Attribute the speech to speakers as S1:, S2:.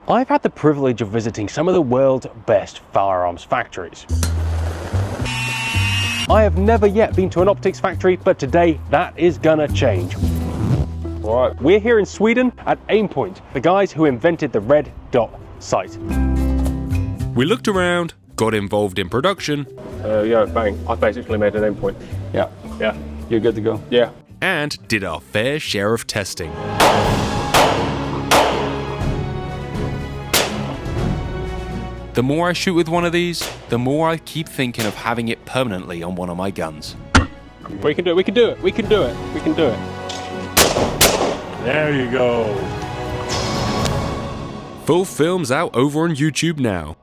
S1: I've had the privilege of visiting some of the world's best firearms factories. I have never yet been to an optics factory, but today that is gonna change. Alright, we're here in Sweden at Aimpoint, the guys who invented the red dot sight.
S2: We looked around, got involved in production.
S1: Yeah, bang. I basically made an Aimpoint.
S3: Yeah.
S1: Yeah.
S3: You're good to go.
S1: Yeah.
S2: And did our fair share of testing. The more I shoot with one of these, the more I keep thinking of having it permanently on one of my guns.
S1: We can do it, we can do it, we can do it, we can do it. There you go.
S2: Full film's out over on YouTube now.